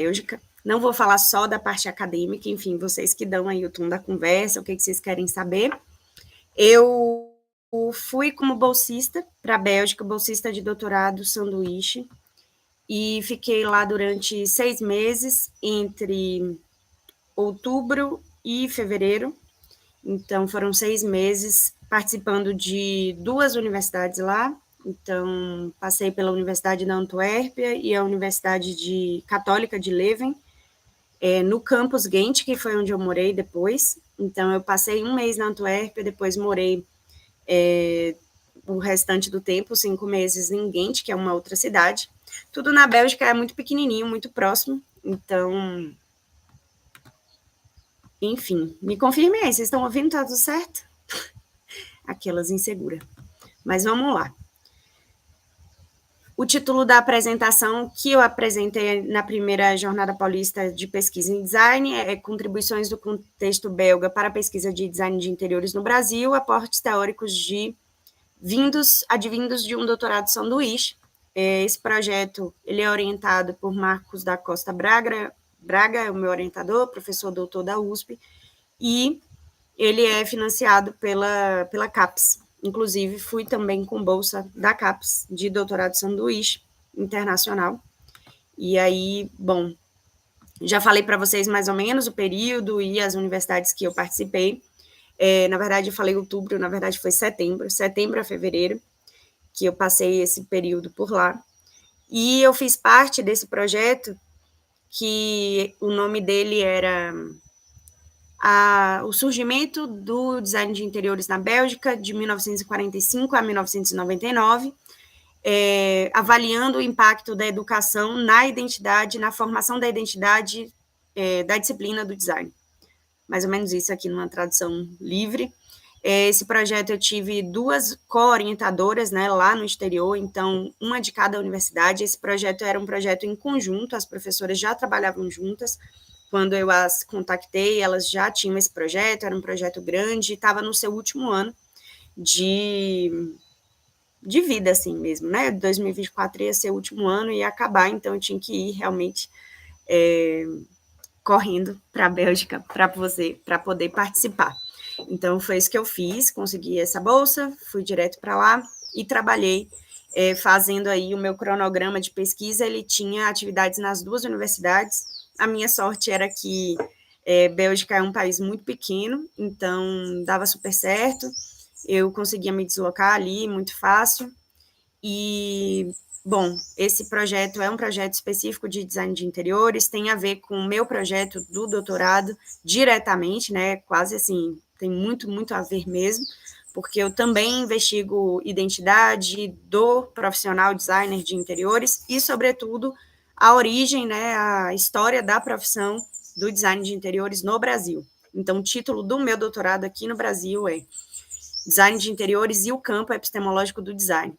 Bélgica. Não vou falar só da parte acadêmica, enfim, vocês que dão aí o tom da conversa, o que vocês querem saber. Eu fui como bolsista para a Bélgica, bolsista de doutorado sanduíche, e fiquei lá durante 6 meses, entre outubro e fevereiro. Então, foram 6 meses participando de 2 universidades lá. Então, passei pela Universidade da Antuérpia e a Universidade Católica de Leuven, no campus Ghent, que foi onde eu morei depois. Então, eu passei 1 mês na Antuérpia, depois morei o restante do tempo, 5 meses em Ghent, que é uma outra cidade. Tudo na Bélgica é muito pequenininho, muito próximo. Então, enfim, me confirmem aí, vocês estão ouvindo? Tá tudo certo? Aquelas inseguras. Mas vamos lá. O título da apresentação que eu apresentei na primeira Jornada Paulista de Pesquisa em Design é Contribuições do Contexto Belga para a Pesquisa de Design de Interiores no Brasil, aportes teóricos advindos de um doutorado sanduíche. Esse projeto ele é orientado por Marcos da Costa Braga, é o meu orientador, professor doutor da USP, e ele é financiado pela CAPES. Inclusive, fui também com bolsa da CAPES, de doutorado sanduíche internacional. E aí, bom, já falei para vocês mais ou menos o período e as universidades que eu participei. Na verdade, eu falei outubro, na verdade foi setembro a fevereiro, que eu passei esse período por lá. E eu fiz parte desse projeto, que o nome dele era o surgimento do design de interiores na Bélgica, de 1945 a 1999, avaliando o impacto da educação na identidade, na formação da identidade da disciplina do design. Mais ou menos isso aqui numa tradução livre. Esse projeto eu tive 2 co-orientadoras, né, lá no exterior, então uma de cada universidade. Esse projeto era um projeto em conjunto, as professoras já trabalhavam juntas. Quando eu as contactei, elas já tinham esse projeto, era um projeto grande, estava no seu último ano de vida, assim mesmo, né? 2024 ia ser o último ano e ia acabar, então eu tinha que ir realmente correndo para a Bélgica para poder participar. Então, foi isso que eu fiz, consegui essa bolsa, fui direto para lá e trabalhei fazendo aí o meu cronograma de pesquisa. Ele tinha atividades nas 2 universidades. A minha sorte era que Bélgica é um país muito pequeno, então dava super certo, eu conseguia me deslocar ali muito fácil. E, bom, esse projeto é um projeto específico de design de interiores, tem a ver com o meu projeto do doutorado diretamente, né, quase assim, tem muito, muito a ver mesmo, porque eu também investigo identidade do profissional designer de interiores e, sobretudo, a origem, né, a história da profissão do design de interiores no Brasil. Então, o título do meu doutorado aqui no Brasil é Design de Interiores e o Campo Epistemológico do Design.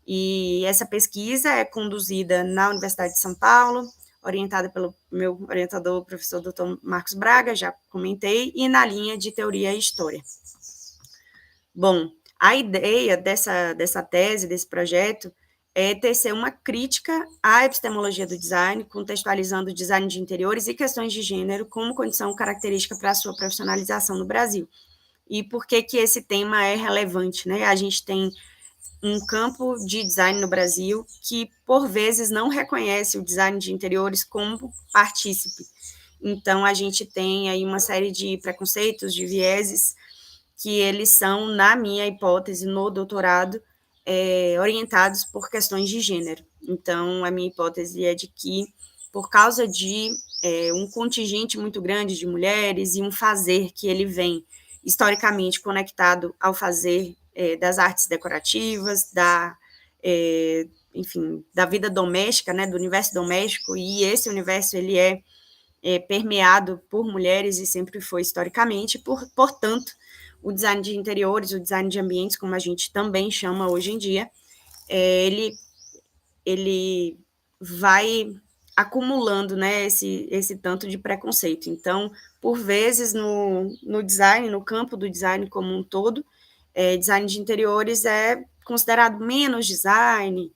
E essa pesquisa é conduzida na Universidade de São Paulo, orientada pelo meu orientador, o professor Dr. Marcos Braga, já comentei, e na linha de Teoria e História. Bom, a ideia dessa tese, desse projeto, é tecer uma crítica à epistemologia do design, contextualizando o design de interiores e questões de gênero como condição característica para a sua profissionalização no Brasil. E por que esse tema é relevante, né? A gente tem um campo de design no Brasil que, por vezes, não reconhece o design de interiores como partícipe. Então, a gente tem aí uma série de preconceitos, de vieses, que eles são, na minha hipótese, no doutorado, orientados por questões de gênero. Então, a minha hipótese é de que, por causa de um contingente muito grande de mulheres e um fazer que ele vem historicamente conectado ao fazer das artes decorativas, enfim, da vida doméstica, né, do universo doméstico, e esse universo ele é permeado por mulheres e sempre foi historicamente, portanto, o design de interiores, o design de ambientes, como a gente também chama hoje em dia, ele vai acumulando, né, esse tanto de preconceito. Então, por vezes, no design, no campo do design como um todo, design de interiores é considerado menos design,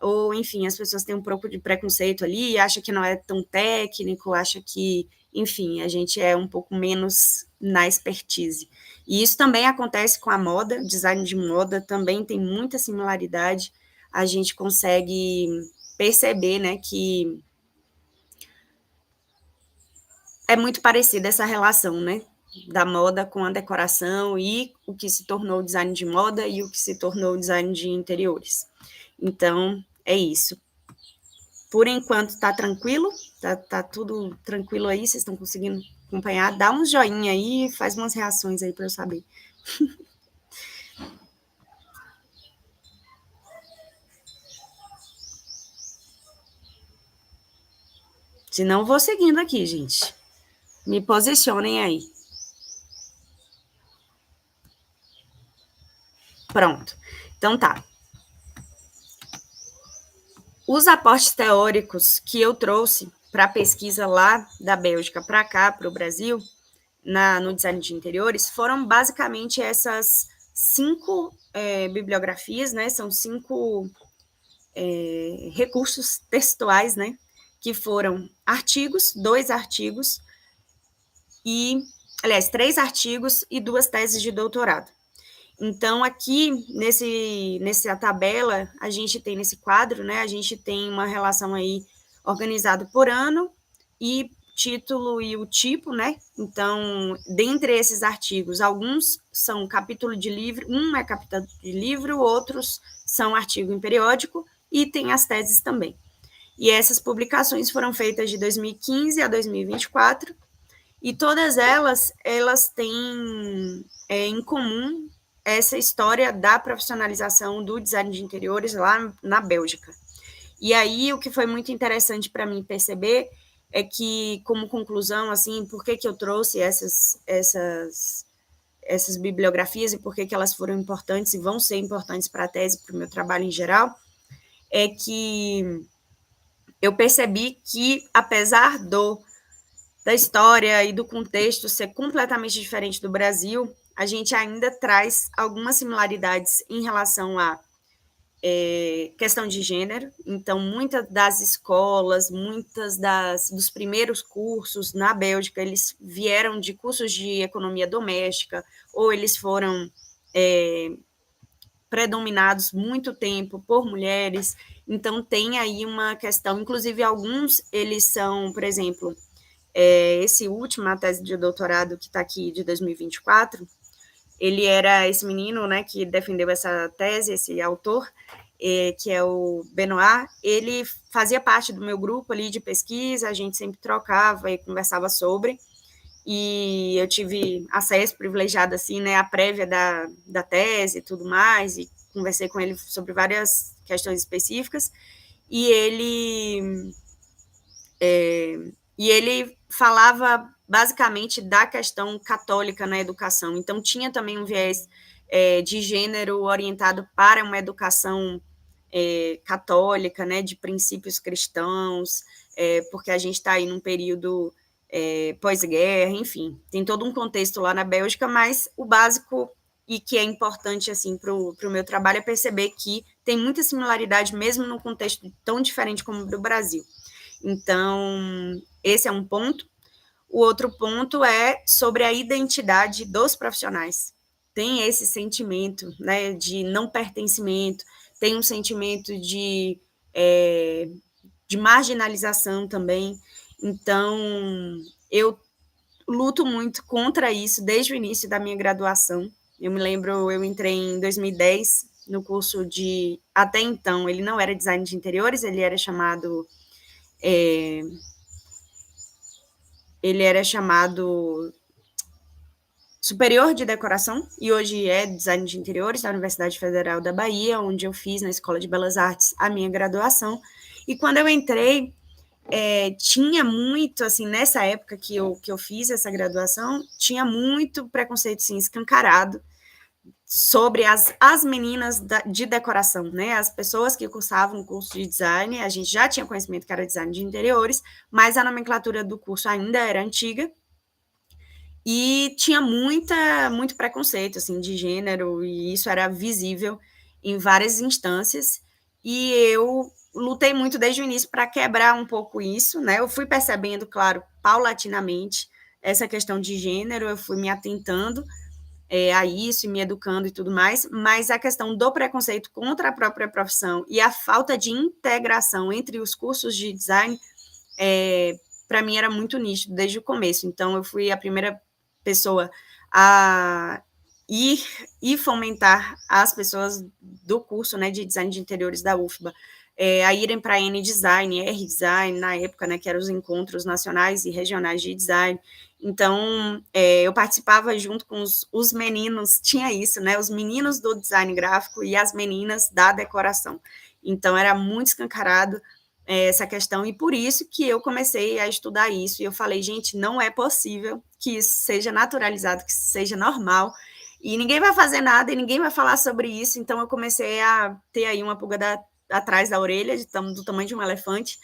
ou, enfim, as pessoas têm um pouco de preconceito ali, acha que não é tão técnico, acha que, enfim, a gente é um pouco menos na expertise. E isso também acontece com a moda, design de moda também tem muita similaridade, a gente consegue perceber, né, que é muito parecida essa relação, né, da moda com a decoração e o que se tornou o design de moda e o que se tornou o design de interiores. Então, é isso. Por enquanto tá tranquilo, tá tudo tranquilo aí, vocês estão conseguindo acompanhar? Dá um joinha aí, faz umas reações aí para eu saber. Se não, vou seguindo aqui, gente. Me posicionem aí. Pronto. Então tá. Os aportes teóricos que eu trouxe para a pesquisa lá da Bélgica para cá, para o Brasil, no design de interiores, foram basicamente essas 5 bibliografias, né? São 5 recursos textuais, né? Que foram artigos, 2 artigos e, aliás, 3 artigos e 2 teses de doutorado. Então, aqui, nessa tabela, a gente tem nesse quadro, né, a gente tem uma relação aí organizada por ano e título e o tipo, né? Então, dentre esses artigos, alguns são capítulo de livro, um é capítulo de livro, outros são artigo em periódico e tem as teses também. E essas publicações foram feitas de 2015 a 2024 e todas elas têm em comum essa história da profissionalização do design de interiores lá na Bélgica. E aí, o que foi muito interessante para mim perceber é que, como conclusão, assim, por que eu trouxe essas bibliografias e por que elas foram importantes e vão ser importantes para a tese, para o meu trabalho em geral, é que eu percebi que, apesar da história e do contexto ser completamente diferente do Brasil, a gente ainda traz algumas similaridades em relação à questão de gênero. Então, muitas das escolas, dos primeiros cursos na Bélgica, eles vieram de cursos de economia doméstica, ou eles foram predominados muito tempo por mulheres. Então, tem aí uma questão, inclusive alguns, eles são, por exemplo, esse último, a tese de doutorado que está aqui de 2024, ele era esse menino, né, que defendeu essa tese, esse autor, que é o Benoit, ele fazia parte do meu grupo ali de pesquisa, a gente sempre trocava e conversava sobre, e eu tive acesso privilegiado, assim, né, à prévia da tese e tudo mais, e conversei com ele sobre várias questões específicas, e ele falava basicamente da questão católica na educação. Então, tinha também um viés de gênero orientado para uma educação católica, né, de princípios cristãos, porque a gente está aí num período pós-guerra, enfim, tem todo um contexto lá na Bélgica, mas o básico e que é importante assim para o meu trabalho é perceber que tem muita similaridade mesmo num contexto tão diferente como o do Brasil. Então, esse é um ponto. O outro ponto é sobre a identidade dos profissionais. Tem esse sentimento, né, de não pertencimento, tem um sentimento de marginalização também. Então, eu luto muito contra isso desde o início da minha graduação. Eu me lembro, eu entrei em 2010 no curso de... Até então, ele não era design de interiores, ele era chamado Superior de Decoração, e hoje é Design de Interiores da Universidade Federal da Bahia, onde eu fiz na Escola de Belas Artes a minha graduação. E quando eu entrei, tinha muito, assim, nessa época que eu fiz essa graduação, tinha muito preconceito, assim, escancarado sobre as meninas de decoração, né? As pessoas que cursavam o curso de design, a gente já tinha conhecimento que era design de interiores, mas a nomenclatura do curso ainda era antiga, e tinha muito preconceito, assim, de gênero, e isso era visível em várias instâncias, e eu lutei muito desde o início para quebrar um pouco isso, né? Eu fui percebendo, claro, paulatinamente, essa questão de gênero, eu fui me atentando a isso, e me educando e tudo mais, mas a questão do preconceito contra a própria profissão e a falta de integração entre os cursos de design, para mim era muito nítido desde o começo. Então, eu fui a primeira pessoa a ir e fomentar as pessoas do curso, né, de design de interiores da UFBA, a irem para a N-Design, R-Design, na época, né, que eram os encontros nacionais e regionais de design. Então, eu participava junto com os meninos, tinha isso, né, os meninos do design gráfico e as meninas da decoração. Então, era muito escancarado essa questão, e por isso que eu comecei a estudar isso, e eu falei, gente, não é possível que isso seja naturalizado, que isso seja normal, e ninguém vai fazer nada, e ninguém vai falar sobre isso, então eu comecei a ter aí uma pulga atrás da orelha, do tamanho de um elefante,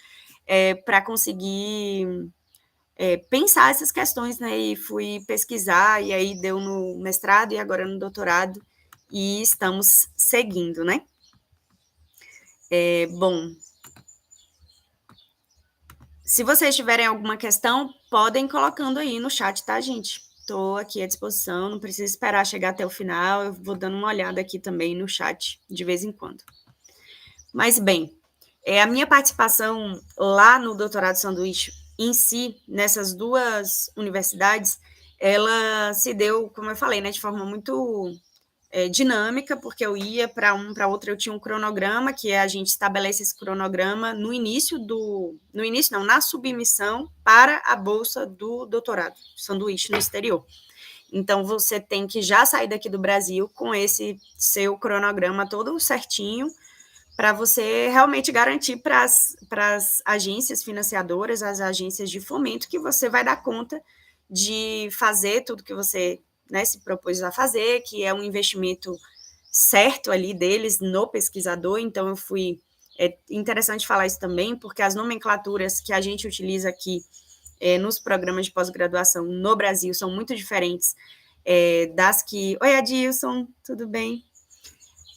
para conseguir pensar essas questões, né, e fui pesquisar, e aí deu no mestrado, e agora no doutorado, e estamos seguindo, né. Bom, se vocês tiverem alguma questão, podem colocando aí no chat, tá, gente? Estou aqui à disposição, não precisa esperar chegar até o final, eu vou dando uma olhada aqui também no chat, de vez em quando. Mas, bem, a minha participação lá no doutorado sanduíche em si, nessas duas universidades, ela se deu, como eu falei, né, de forma muito dinâmica, porque eu ia para para outro, eu tinha um cronograma, que a gente estabelece esse cronograma no início não, na submissão para a bolsa do doutorado, sanduíche no exterior. Então, você tem que já sair daqui do Brasil com esse seu cronograma todo certinho, para você realmente garantir para as agências financiadoras, as agências de fomento, que você vai dar conta de fazer tudo que você, né, se propôs a fazer, que é um investimento certo ali deles no pesquisador. Então, é interessante falar isso também, porque as nomenclaturas que a gente utiliza aqui nos programas de pós-graduação no Brasil são muito diferentes das que... Oi, Adilson, tudo bem?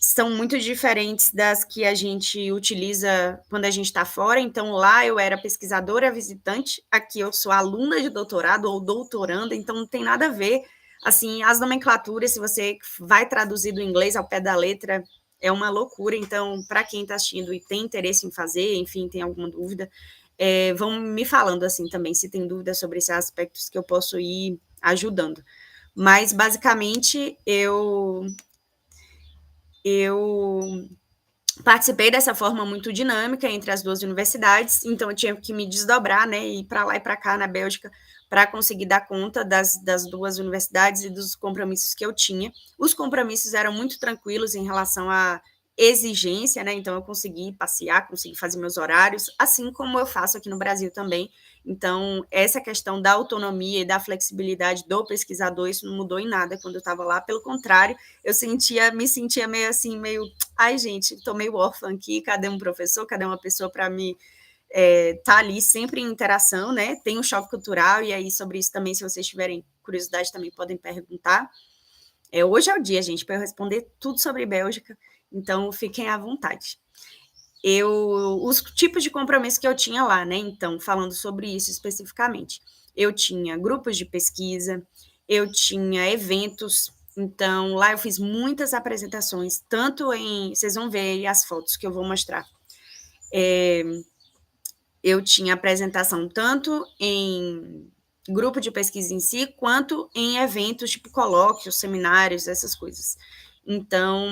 São muito diferentes das que a gente utiliza quando a gente está fora. Então, lá eu era pesquisadora visitante, aqui eu sou aluna de doutorado ou doutoranda, então não tem nada a ver. Assim, as nomenclaturas, se você vai traduzir do inglês ao pé da letra, é uma loucura. Então, para quem está assistindo e tem interesse em fazer, enfim, tem alguma dúvida, vão me falando assim também, se tem dúvida sobre esses aspectos, que eu posso ir ajudando. Mas, basicamente, eu participei dessa forma muito dinâmica entre as duas universidades, então eu tinha que me desdobrar, né, ir para lá e para cá na Bélgica, para conseguir dar conta das duas universidades e dos compromissos que eu tinha. Os compromissos eram muito tranquilos em relação à exigência, né, então eu consegui passear, consegui fazer meus horários, assim como eu faço aqui no Brasil também. Então, essa questão da autonomia e da flexibilidade do pesquisador, isso não mudou em nada quando eu estava lá, pelo contrário, eu me sentia meio assim, meio, ai, gente, estou meio órfã aqui, cadê um professor, cadê uma pessoa para me tá ali sempre em interação, né? Tem um choque cultural, e aí sobre isso também, se vocês tiverem curiosidade, também podem perguntar. Hoje é o dia, gente, para eu responder tudo sobre Bélgica, então fiquem à vontade. Os tipos de compromisso que eu tinha lá, né? Então, falando sobre isso especificamente, eu tinha grupos de pesquisa, eu tinha eventos. Então, lá eu fiz muitas apresentações, tanto em... Vocês vão ver aí as fotos que eu vou mostrar. Eu tinha apresentação tanto em grupo de pesquisa em si, quanto em eventos tipo colóquios, seminários, essas coisas. Então,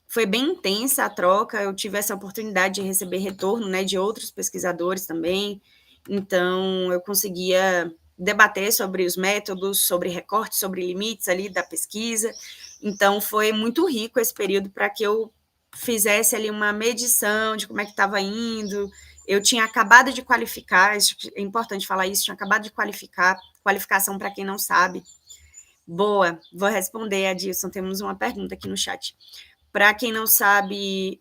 foi bem intensa a troca, eu tive essa oportunidade de receber retorno, né, de outros pesquisadores também, então eu conseguia debater sobre os métodos, sobre recortes, sobre limites ali da pesquisa. Então, foi muito rico esse período para que eu fizesse ali uma medição de como é que estava indo. Eu tinha acabado de qualificar, é importante falar isso, tinha acabado de qualificação, para quem não sabe. Boa, vou responder, Adilson, temos uma pergunta aqui no chat. Para quem não sabe,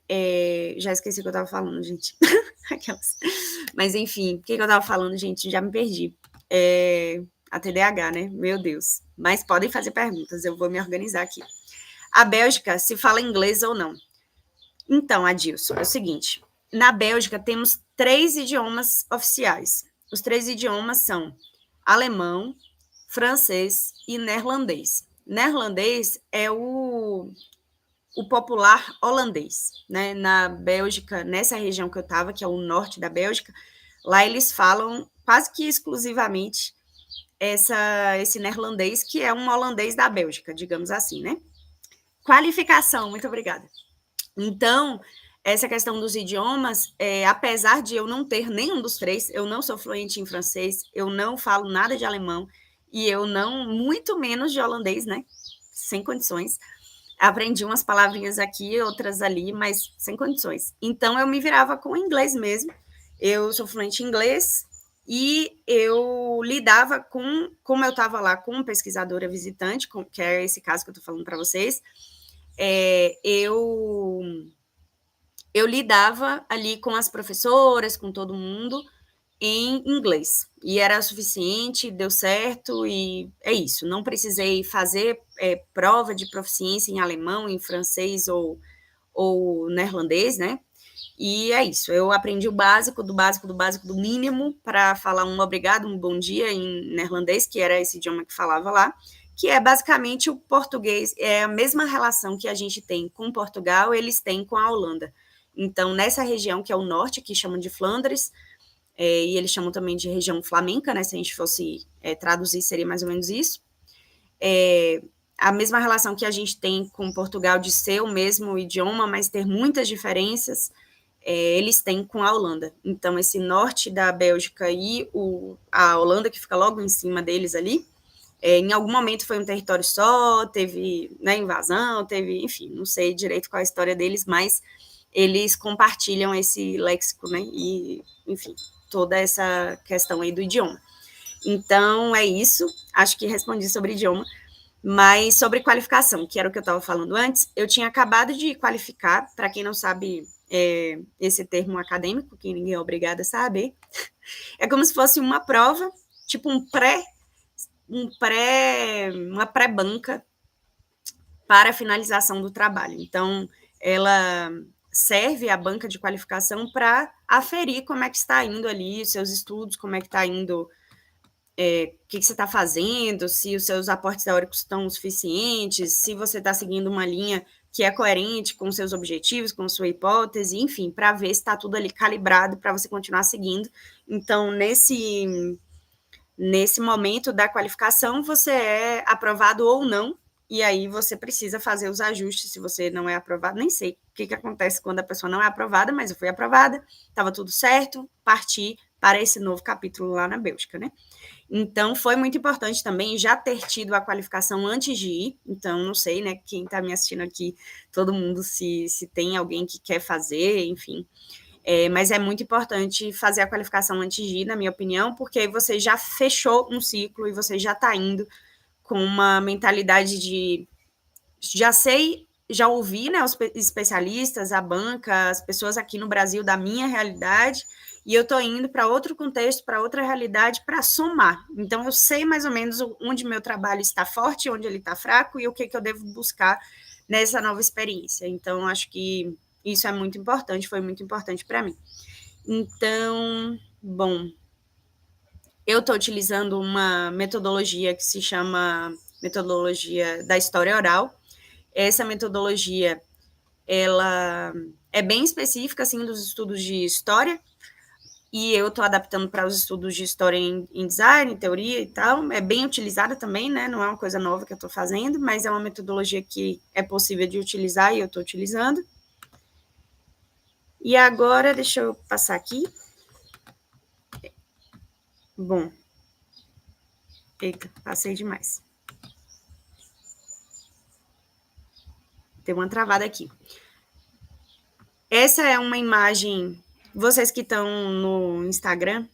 já esqueci o que eu estava falando, gente. Aquelas. Mas, enfim, o que eu estava falando, gente? Já me perdi. A TDAH, né? Meu Deus. Mas podem fazer perguntas, eu vou me organizar aqui. A Bélgica, se fala inglês ou não? Então, Adilson, é o seguinte, na Bélgica temos 3 idiomas oficiais. Os 3 idiomas são alemão, francês e neerlandês. Neerlandês é o popular holandês, né? Na Bélgica, nessa região que eu estava, que é o norte da Bélgica, lá eles falam quase que exclusivamente esse neerlandês, que é um holandês da Bélgica, digamos assim, né? Qualificação, muito obrigada. Então, essa questão dos idiomas, apesar de eu não ter nenhum dos 3, eu não sou fluente em francês, eu não falo nada de alemão, e eu não, muito menos de holandês, né? Sem condições. Aprendi umas palavrinhas aqui, outras ali, mas sem condições. Então, eu me virava com o inglês mesmo. Eu sou fluente em inglês e eu lidava com, como eu estava lá com pesquisadora visitante, que é esse caso que eu estou falando para vocês, eu lidava ali com as professoras, com todo mundo, em inglês. E era suficiente, deu certo, e é isso. Não precisei fazer prova de proficiência em alemão, em francês ou neerlandês, né? E é isso. Eu aprendi o básico, do básico, do básico, do mínimo, para falar um obrigado, um bom dia em neerlandês, que era esse idioma que falava lá, que é basicamente o português, é a mesma relação que a gente tem com Portugal, eles têm com a Holanda. Então, nessa região que é o norte, que chamam de Flandres, e eles chamam também de região flamenca, né? Se a gente fosse traduzir, seria mais ou menos isso. A mesma relação que a gente tem com Portugal de ser o mesmo idioma, mas ter muitas diferenças, eles têm com a Holanda. Então, esse norte da Bélgica e a Holanda, que fica logo em cima deles ali, em algum momento foi um território só, teve, né, invasão, teve, enfim, não sei direito qual é a história deles, mas eles compartilham esse léxico, né, e, enfim, toda essa questão aí do idioma. Então, é isso, acho que respondi sobre idioma, mas sobre qualificação, que era o que eu estava falando antes, eu tinha acabado de qualificar, para quem não sabe esse termo acadêmico, que ninguém é obrigado a saber, é como se fosse uma prova, tipo uma pré-banca para a finalização do trabalho. Então, ela serve a banca de qualificação para aferir como é que está indo ali os seus estudos, como é que está indo, o que você está fazendo, se os seus aportes teóricos estão suficientes, se você está seguindo uma linha que é coerente com seus objetivos, com sua hipótese, enfim, para ver se está tudo ali calibrado para você continuar seguindo. Então, nesse momento da qualificação, você é aprovado ou não, e aí você precisa fazer os ajustes se você não é aprovado. Nem sei o que acontece quando a pessoa não é aprovada, mas eu fui aprovada, estava tudo certo, parti para esse novo capítulo lá na Bélgica, né? Então, foi muito importante também já ter tido a qualificação antes de ir. Então, não sei, né, quem está me assistindo aqui, todo mundo, se tem alguém que quer fazer, enfim. Mas é muito importante fazer a qualificação antes de ir, na minha opinião, porque aí você já fechou um ciclo e você já está indo com uma mentalidade de já sei, já ouvi, né, os especialistas, a banca, as pessoas aqui no Brasil da minha realidade, e eu estou indo para outro contexto, para outra realidade, para somar. Então, eu sei mais ou menos onde meu trabalho está forte, onde ele está fraco, e o que eu devo buscar nessa nova experiência. Então, acho que isso é muito importante, foi muito importante para mim. Então, bom, eu estou utilizando uma metodologia que se chama metodologia da história oral. Essa metodologia, ela é bem específica, assim, dos estudos de história, e eu estou adaptando para os estudos de história em design, em teoria e tal. É bem utilizada também, né? Não é uma coisa nova que eu estou fazendo, mas é uma metodologia que é possível de utilizar e eu estou utilizando. E agora, deixa eu passar aqui. Bom. Eita, passei demais. Tem uma travada aqui. Essa é uma imagem. Vocês que estão no Instagram,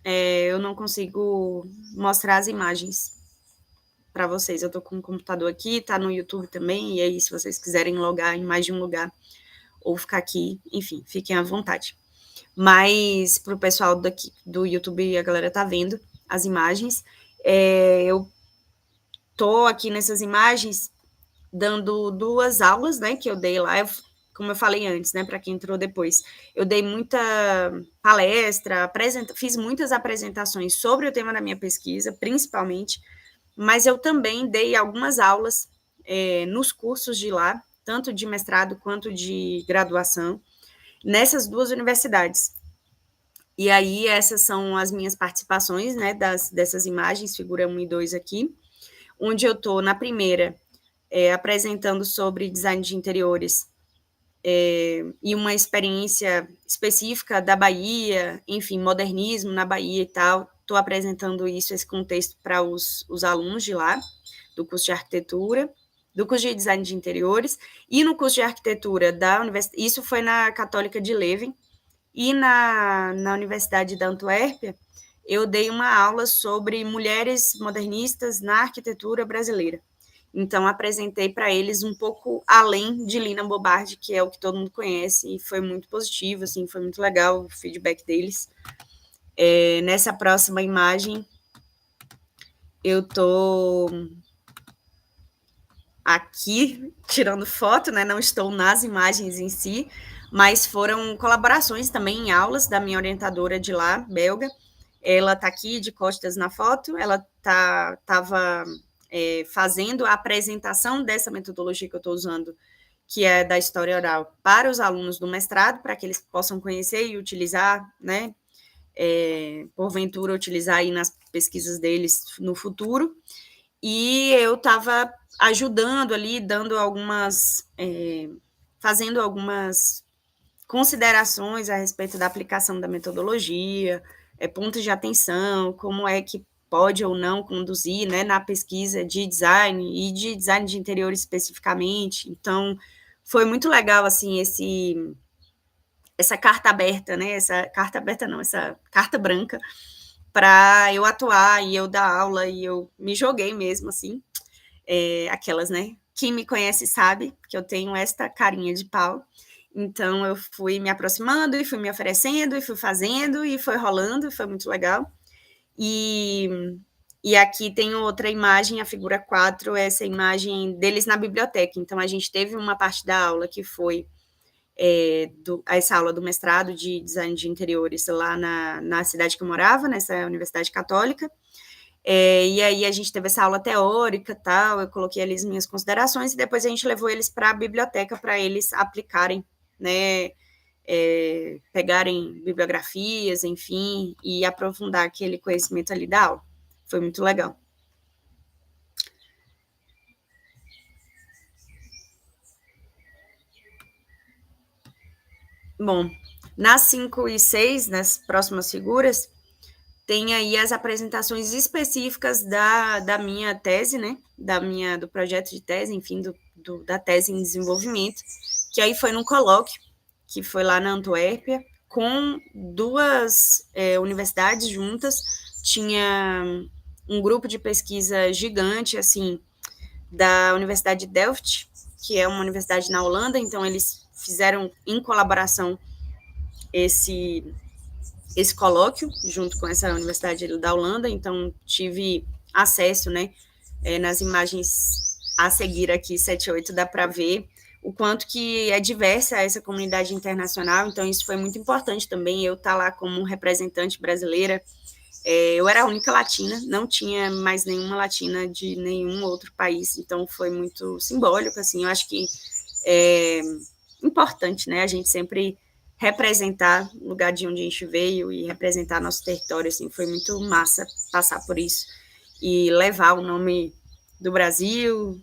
eu não consigo mostrar as imagens para vocês. Eu estou com o computador aqui, está no YouTube também, e aí, se vocês quiserem logar em mais de um lugar ou ficar aqui, enfim, fiquem à vontade. Mas para o pessoal daqui do YouTube, a galera tá vendo as imagens. Eu tô aqui nessas imagens dando 2 aulas, né, que eu dei lá. Eu como eu falei antes, né, para quem entrou depois, eu dei muita palestra, fiz muitas apresentações sobre o tema da minha pesquisa, principalmente, mas eu também dei algumas aulas nos cursos de lá, tanto de mestrado quanto de graduação, nessas duas universidades. E aí, essas são as minhas participações, né, dessas imagens, figura 1 e 2 aqui, onde eu estou na primeira, apresentando sobre design de interiores, e uma experiência específica da Bahia, enfim, modernismo na Bahia e tal. Estou apresentando isso, esse contexto, para os alunos de lá, do curso de arquitetura, do curso de design de interiores, e no curso de arquitetura da universidade, isso foi na Católica de Leuven, e na Universidade da Antuérpia, eu dei uma aula sobre mulheres modernistas na arquitetura brasileira. Então, apresentei para eles um pouco além de Lina Bo Bardi, que é o que todo mundo conhece, e foi muito positivo, assim, foi muito legal o feedback deles. Nessa próxima imagem, eu estou aqui tirando foto, né? Não estou nas imagens em si, mas foram colaborações também em aulas da minha orientadora de lá, belga. Ela está aqui de costas na foto, ela estava fazendo a apresentação dessa metodologia que eu estou usando, que é da história oral, para os alunos do mestrado, para que eles possam conhecer e utilizar, né, porventura utilizar aí nas pesquisas deles no futuro. E eu estava ajudando ali, dando algumas, fazendo algumas considerações a respeito da aplicação da metodologia, pontos de atenção, como é que pode ou não conduzir, né, na pesquisa de design e de design de interiores especificamente. Então, foi muito legal, assim, essa carta aberta, né, essa carta branca, para eu atuar e eu dar aula, e eu me joguei mesmo, assim, aquelas, né, quem me conhece sabe que eu tenho esta carinha de pau. Então, eu fui me aproximando e fui me oferecendo e fui fazendo e foi rolando, e foi muito legal. E aqui tem outra imagem, a figura 4, essa imagem deles na biblioteca. Então, a gente teve uma parte da aula que foi essa aula do mestrado de design de interiores lá na cidade que eu morava, nessa universidade católica. E aí a gente teve essa aula teórica, tal, eu coloquei ali as minhas considerações, e depois a gente levou eles para a biblioteca para eles aplicarem, né, pegarem bibliografias, enfim, e aprofundar aquele conhecimento ali da aula. Foi muito legal. Bom, nas 5 e 6, nas próximas figuras, tem aí as apresentações específicas da minha tese, né, do projeto de tese, enfim, da tese em desenvolvimento, que aí foi num colóquio, que foi lá na Antuérpia, com duas universidades juntas. Tinha um grupo de pesquisa gigante, assim, da Universidade de Delft, que é uma universidade na Holanda, então eles fizeram em colaboração esse colóquio, junto com essa universidade da Holanda, então tive acesso, né, nas imagens a seguir aqui, 7 e 8, dá para ver o quanto que é diversa essa comunidade internacional, então isso foi muito importante também, eu estar lá como representante brasileira. Eu era a única latina, não tinha mais nenhuma latina de nenhum outro país, então foi muito simbólico, assim, eu acho que é importante, né, a gente sempre representar o lugar de onde a gente veio e representar nosso território, assim, foi muito massa passar por isso e levar o nome do Brasil,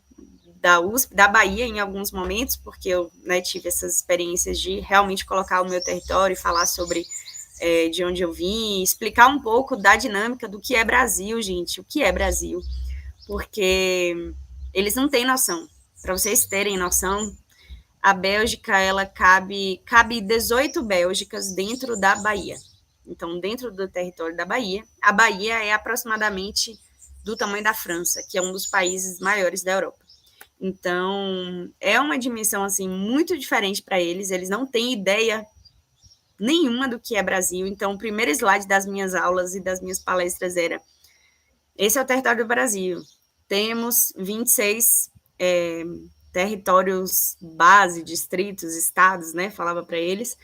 da USP, da Bahia em alguns momentos, porque eu, né, tive essas experiências de realmente colocar o meu território e falar sobre de onde eu vim, explicar um pouco da dinâmica do que é Brasil, gente, o que é Brasil, porque eles não têm noção. Para vocês terem noção, a Bélgica, ela cabe 18 Bélgicas dentro da Bahia. Então, dentro do território da Bahia, a Bahia é aproximadamente do tamanho da França, que é um dos países maiores da Europa. Então, é uma dimensão, assim, muito diferente para eles, eles não têm ideia nenhuma do que é Brasil. Então, o primeiro slide das minhas aulas e das minhas palestras era: esse é o território do Brasil. Temos 26 territórios base, distritos, estados, né? Falava para eles.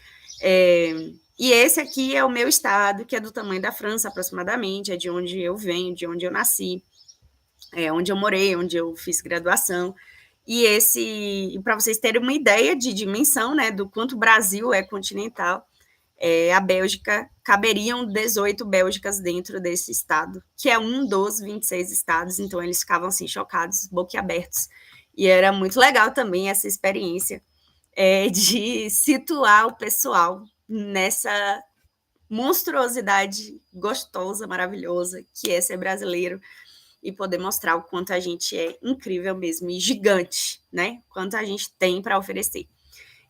E esse aqui é o meu estado, que é do tamanho da França, aproximadamente, é de onde eu venho, de onde eu nasci, onde eu morei, onde eu fiz graduação. E para vocês terem uma ideia de dimensão, né, do quanto o Brasil é continental, a Bélgica, caberiam 18 Bélgicas dentro desse estado, que é um dos 26 estados, então eles ficavam assim, chocados, boquiabertos. E era muito legal também essa experiência de situar o pessoal nessa monstruosidade gostosa, maravilhosa, que é ser brasileiro, e poder mostrar o quanto a gente é incrível mesmo, e gigante, né? Quanto a gente tem para oferecer,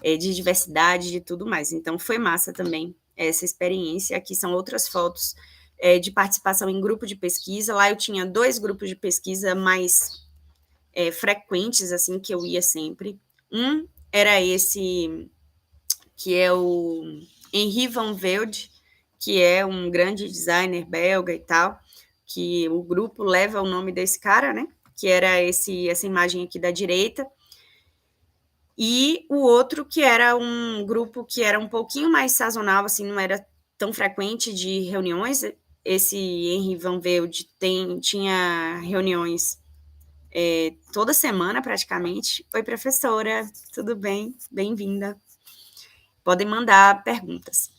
de diversidade, de tudo mais. Então, foi massa também essa experiência. Aqui são outras fotos de participação em grupo de pesquisa. Lá eu tinha 2 grupos de pesquisa mais frequentes, assim, que eu ia sempre. Um era esse, que é o Henri Van Velde, que é um grande designer belga e tal, que o grupo leva o nome desse cara, né? Que era essa imagem aqui da direita. E o outro que era um grupo que era um pouquinho mais sazonal, assim, não era tão frequente de reuniões. Esse Henri Van Velde tinha reuniões toda semana, praticamente. Oi, professora, tudo bem? Bem-vinda. Podem mandar perguntas.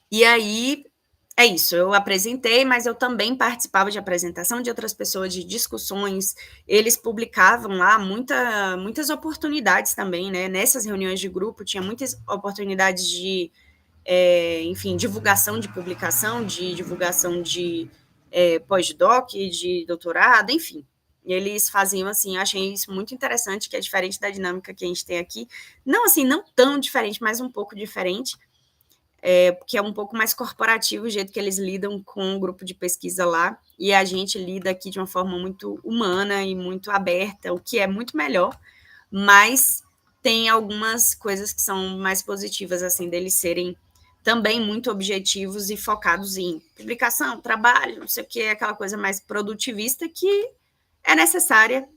E aí, é isso, eu apresentei, mas eu também participava de apresentação de outras pessoas, de discussões, eles publicavam lá muitas oportunidades também, né, nessas reuniões de grupo, tinha muitas oportunidades de, enfim, divulgação de publicação, de divulgação de pós-doc, de doutorado, enfim, eles faziam assim, eu achei isso muito interessante, que é diferente da dinâmica que a gente tem aqui, não assim, não tão diferente, mas um pouco diferente, que é um pouco mais corporativo o jeito que eles lidam com o grupo de pesquisa lá, e a gente lida aqui de uma forma muito humana e muito aberta, o que é muito melhor, mas tem algumas coisas que são mais positivas, assim, deles serem também muito objetivos e focados em publicação, trabalho, não sei o que, aquela coisa mais produtivista que é necessária,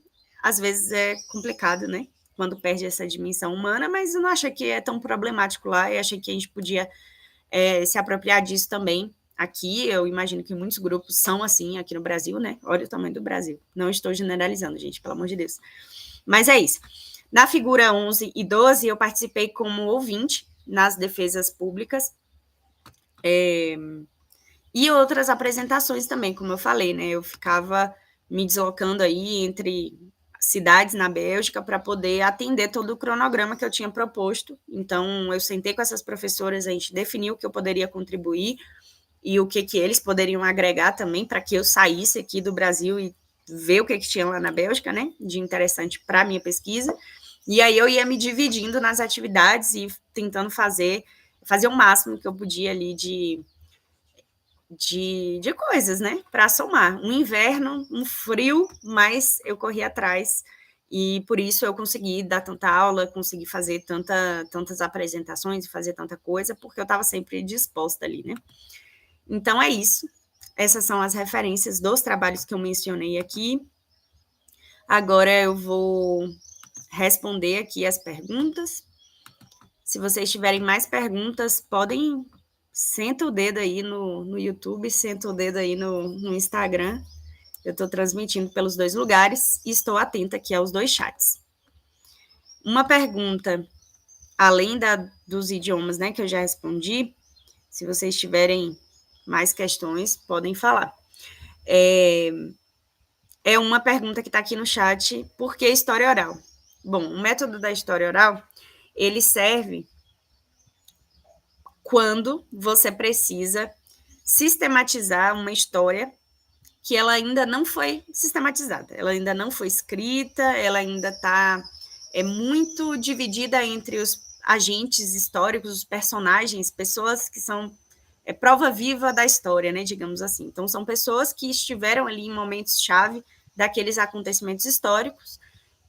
às vezes é complicado, né? Quando perde essa dimensão humana, mas eu não achei que é tão problemático lá, e achei que a gente podia se apropriar disso também aqui. Eu imagino que muitos grupos são assim aqui no Brasil, né? Olha o tamanho do Brasil. Não estou generalizando, gente, pelo amor de Deus. Mas é isso. Na figura 11 e 12, eu participei como ouvinte nas defesas públicas e outras apresentações também, como eu falei, né? Eu ficava me deslocando aí entre cidades na Bélgica para poder atender todo o cronograma que eu tinha proposto. Então, eu sentei com essas professoras, a gente definiu o que eu poderia contribuir e o que eles poderiam agregar também para que eu saísse aqui do Brasil e ver o que tinha lá na Bélgica, né, de interessante para a minha pesquisa. E aí eu ia me dividindo nas atividades e tentando fazer o máximo que eu podia ali de coisas, né, para somar. Um inverno, um frio, mas eu corri atrás e por isso eu consegui dar tanta aula, consegui fazer tantas apresentações e fazer tanta coisa, porque eu estava sempre disposta ali, né. Então é isso. Essas são as referências dos trabalhos que eu mencionei aqui. Agora eu vou responder aqui as perguntas. Se vocês tiverem mais perguntas, podem senta o dedo aí no YouTube, senta o dedo aí no Instagram. Eu estou transmitindo pelos 2 lugares e estou atenta aqui aos 2 chats. Uma pergunta, além dos idiomas, né, que eu já respondi, se vocês tiverem mais questões, podem falar. É uma pergunta que está aqui no chat, por que história oral? Bom, o método da história oral, ele serve quando você precisa sistematizar uma história que ela ainda não foi sistematizada, ela ainda não foi escrita, ela ainda está muito dividida entre os agentes históricos, os personagens, pessoas que são prova viva da história, né, digamos assim. Então, são pessoas que estiveram ali em momentos-chave daqueles acontecimentos históricos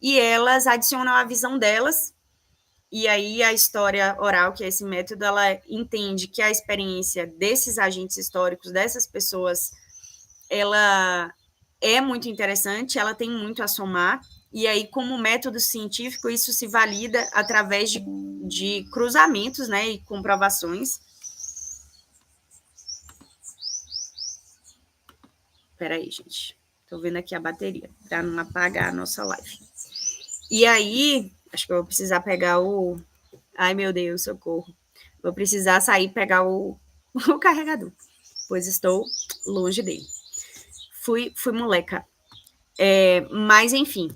e elas adicionam a visão delas. E aí a história oral, que é esse método, ela entende que a experiência desses agentes históricos, dessas pessoas, ela é muito interessante, ela tem muito a somar, e aí, como método científico, isso se valida através de cruzamentos, né, e comprovações. Espera aí, gente. Estou vendo aqui a bateria, para não apagar a nossa live. E aí, acho que eu vou precisar pegar o... Ai, meu Deus, socorro. Vou precisar sair e pegar o carregador, pois estou longe dele. Fui moleca. Mas, enfim,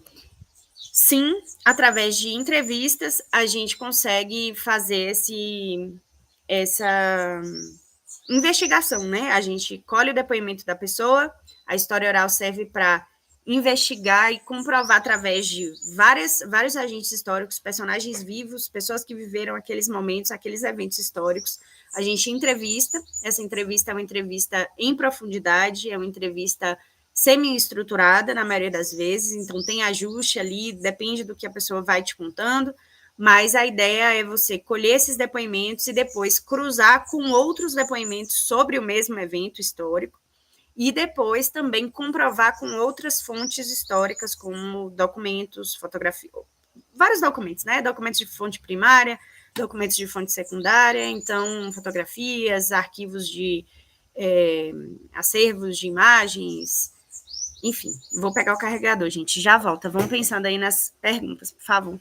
sim, através de entrevistas, a gente consegue fazer essa investigação, né? A gente colhe o depoimento da pessoa, a história oral serve para investigar e comprovar através de vários agentes históricos, personagens vivos, pessoas que viveram aqueles momentos, aqueles eventos históricos. A gente entrevista, essa entrevista é uma entrevista em profundidade, é uma entrevista semi-estruturada, na maioria das vezes, então tem ajuste ali, depende do que a pessoa vai te contando, mas a ideia é você colher esses depoimentos e depois cruzar com outros depoimentos sobre o mesmo evento histórico e depois também comprovar com outras fontes históricas, como documentos, fotografia, vários documentos, né? Documentos de fonte primária, documentos de fonte secundária, então fotografias, arquivos de acervos de imagens, enfim. Vou pegar o carregador, gente, já volta. Vamos pensando aí nas perguntas, por favor.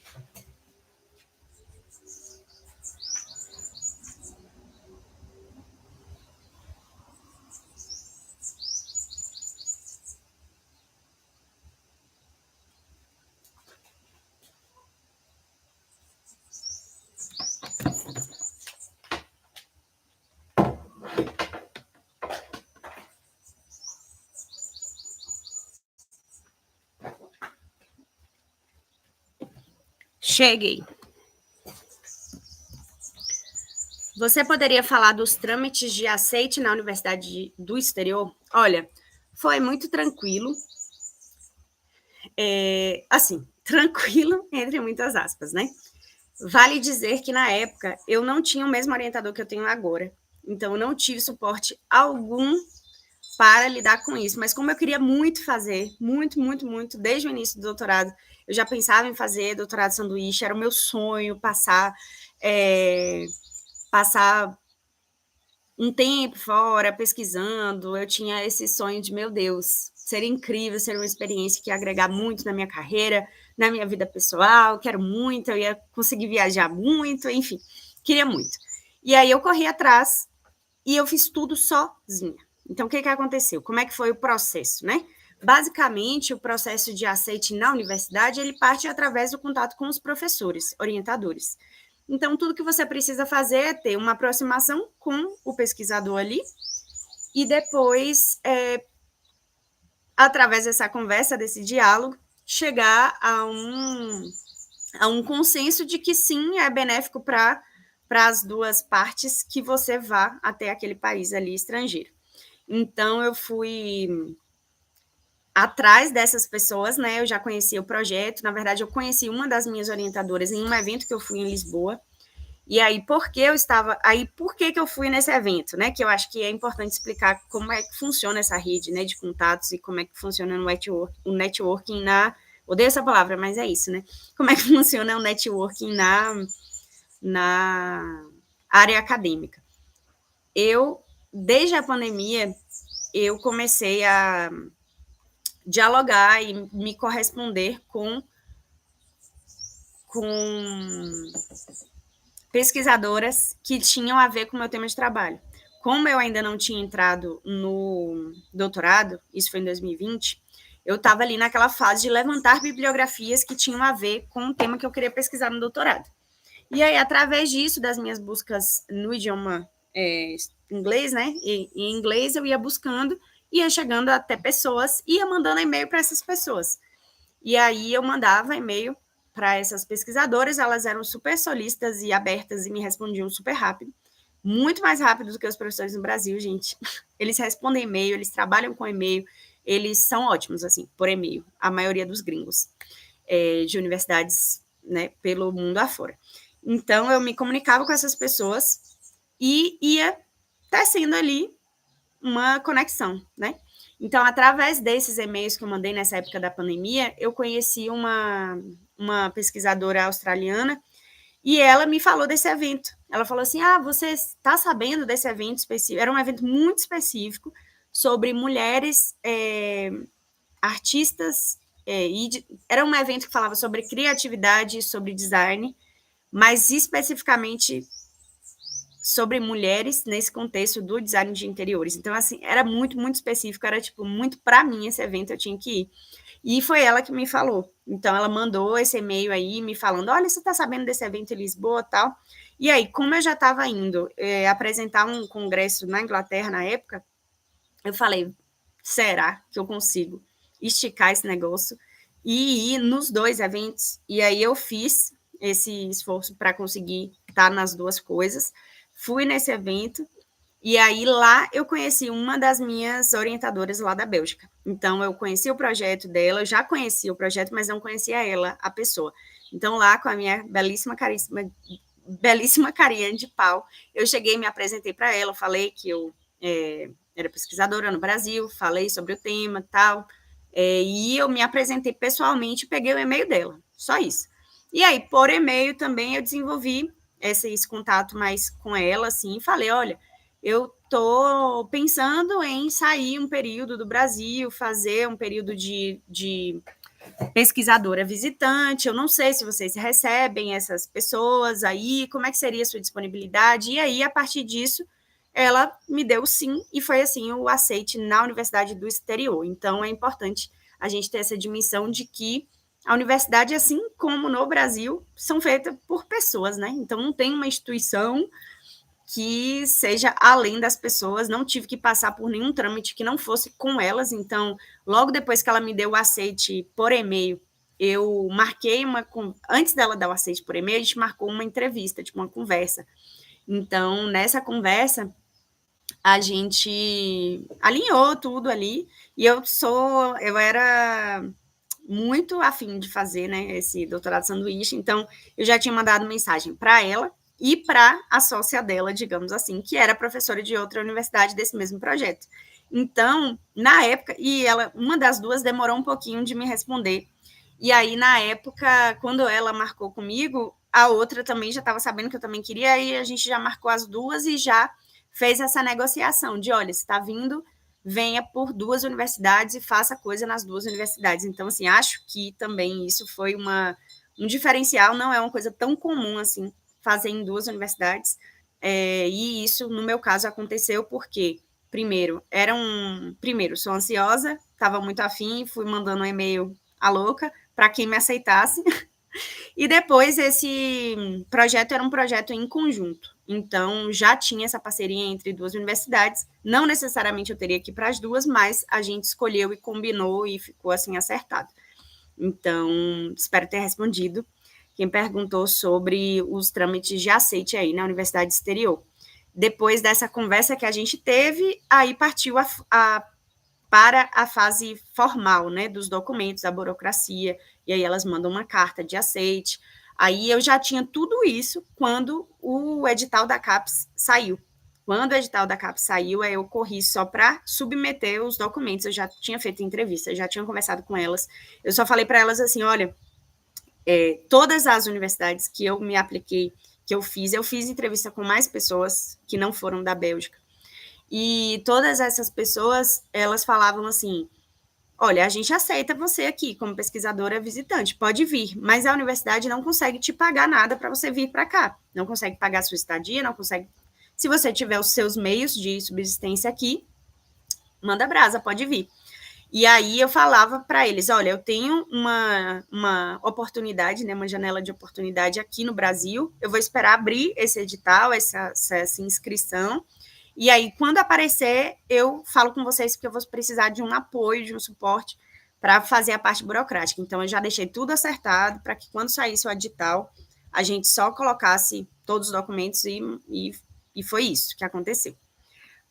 Cheguei. Você poderia falar dos trâmites de aceite na Universidade do Exterior? Olha, foi muito tranquilo. Assim, tranquilo entre muitas aspas, né? Vale dizer que, na época, eu não tinha o mesmo orientador que eu tenho agora. Então, eu não tive suporte algum para lidar com isso. Mas como eu queria muito fazer, muito, desde o início do doutorado, eu já pensava em fazer doutorado sanduíche, era o meu sonho passar um tempo fora, pesquisando, eu tinha esse sonho de, meu Deus, seria incrível, seria uma experiência que ia agregar muito na minha carreira, na minha vida pessoal, quero muito, eu ia conseguir viajar muito, enfim, queria muito. E aí eu corri atrás e eu fiz tudo sozinha. Então, o que aconteceu? Como é que foi o processo, né? Basicamente, o processo de aceite na universidade, ele parte através do contato com os professores, orientadores. Então, tudo que você precisa fazer é ter uma aproximação com o pesquisador ali e depois, através dessa conversa, desse diálogo, chegar a um consenso de que sim, é benéfico para as duas partes que você vá até aquele país ali estrangeiro. Então, eu fui atrás dessas pessoas, né? Eu já conhecia o projeto. Na verdade, eu conheci uma das minhas orientadoras em um evento que eu fui em Lisboa. E aí, por que eu fui nesse evento, né? Que eu acho que é importante explicar como é que funciona essa rede, né, de contatos e como é que funciona o networking odeio essa palavra, mas é isso, né? Como é que funciona o networking na área acadêmica. Desde a pandemia, eu comecei a dialogar e me corresponder com pesquisadoras que tinham a ver com o meu tema de trabalho. Como eu ainda não tinha entrado no doutorado, isso foi em 2020, eu estava ali naquela fase de levantar bibliografias que tinham a ver com o tema que eu queria pesquisar no doutorado. E aí, através disso, das minhas buscas no idioma inglês, né? E em inglês eu ia buscando, ia chegando até pessoas, ia mandando e-mail para essas pessoas. E aí eu mandava e-mail para essas pesquisadoras, elas eram super solistas e abertas e me respondiam super rápido, muito mais rápido do que os professores no Brasil, gente. Eles respondem e-mail, eles trabalham com e-mail, eles são ótimos, assim, por e-mail, a maioria dos gringos de universidades, né, pelo mundo afora. Então, eu me comunicava com essas pessoas e ia tecendo ali uma conexão, né? Então, através desses e-mails que eu mandei nessa época da pandemia, eu conheci uma pesquisadora australiana e ela me falou desse evento. Ela falou assim: você está sabendo desse evento específico? Era um evento muito específico sobre mulheres artistas. Era um evento que falava sobre criatividade e sobre design, mas especificamente sobre mulheres nesse contexto do design de interiores. Então, assim, era muito, muito específico, era, tipo, muito para mim esse evento, eu tinha que ir. E foi ela que me falou. Então, ela mandou esse e-mail aí, me falando, olha, você está sabendo desse evento em Lisboa e tal? E aí, como eu já estava indo apresentar um congresso na Inglaterra na época, eu falei, será que eu consigo esticar esse negócio e ir nos 2 eventos? E aí eu fiz esse esforço para conseguir estar nas 2 coisas. Fui nesse evento e aí lá eu conheci uma das minhas orientadoras lá da Bélgica. Então eu conheci o projeto dela, eu já conhecia o projeto, mas não conhecia ela, a pessoa. Então lá com a minha belíssima carinha de pau, eu cheguei, me apresentei para ela, falei que eu era pesquisadora no Brasil, falei sobre o tema tal, e eu me apresentei pessoalmente, peguei o e-mail dela, só isso. E aí, por e-mail também, eu desenvolvi esse contato mais com ela, assim, e falei, olha, eu estou pensando em sair um período do Brasil, fazer um período de pesquisadora visitante, eu não sei se vocês recebem essas pessoas aí, como é que seria a sua disponibilidade, e aí, a partir disso, ela me deu sim, e foi assim o aceite na Universidade do Exterior. Então, é importante a gente ter essa dimensão de que a universidade, assim como no Brasil, são feitas por pessoas, né? Então, não tem uma instituição que seja além das pessoas, não tive que passar por nenhum trâmite que não fosse com elas, então, logo depois que ela me deu o aceite por e-mail, eu marquei antes dela dar o aceite por e-mail, a gente marcou uma entrevista, tipo uma conversa. Então, nessa conversa, a gente alinhou tudo ali, e eu era muito afim de fazer, né, esse doutorado sanduíche, então eu já tinha mandado mensagem para ela e para a sócia dela, digamos assim, que era professora de outra universidade desse mesmo projeto. Então, na época, e ela, uma das duas demorou um pouquinho de me responder. E aí, na época, quando ela marcou comigo, a outra também já estava sabendo que eu também queria, e a gente já marcou as duas e já fez essa negociação de, olha, se está vindo, venha por 2 universidades e faça coisa nas 2 universidades. Então, assim, acho que também isso foi um diferencial, não é uma coisa tão comum, assim, fazer em 2 universidades, e isso, no meu caso, aconteceu porque, primeiro, sou ansiosa, estava muito afim, fui mandando um e-mail à louca para quem me aceitasse, e depois esse projeto era um projeto em conjunto. Então, já tinha essa parceria entre 2 universidades. Não necessariamente eu teria que ir para as 2, mas a gente escolheu e combinou e ficou assim acertado. Então, espero ter respondido. Quem perguntou sobre os trâmites de aceite aí na Universidade Exterior. Depois dessa conversa que a gente teve, aí partiu para a fase formal, né, dos documentos, da burocracia, e aí elas mandam uma carta de aceite. Aí eu já tinha tudo isso quando o edital da CAPES saiu. Quando o edital da CAPES saiu, aí eu corri só para submeter os documentos. Eu já tinha feito entrevista, já tinha conversado com elas. Eu só falei para elas assim, olha, todas as universidades que eu me apliquei, que eu fiz entrevista com mais pessoas que não foram da Bélgica. E todas essas pessoas, elas falavam assim, olha, a gente aceita você aqui como pesquisadora visitante, pode vir, mas a universidade não consegue te pagar nada para você vir para cá, não consegue pagar a sua estadia, não consegue. Se você tiver os seus meios de subsistência aqui, manda brasa, pode vir. E aí eu falava para eles, olha, eu tenho uma oportunidade, né, uma janela de oportunidade aqui no Brasil, eu vou esperar abrir esse edital, essa inscrição, e aí, quando aparecer, eu falo com vocês que eu vou precisar de um apoio, de um suporte para fazer a parte burocrática. Então, eu já deixei tudo acertado para que quando saísse o edital, a gente só colocasse todos os documentos e foi isso que aconteceu.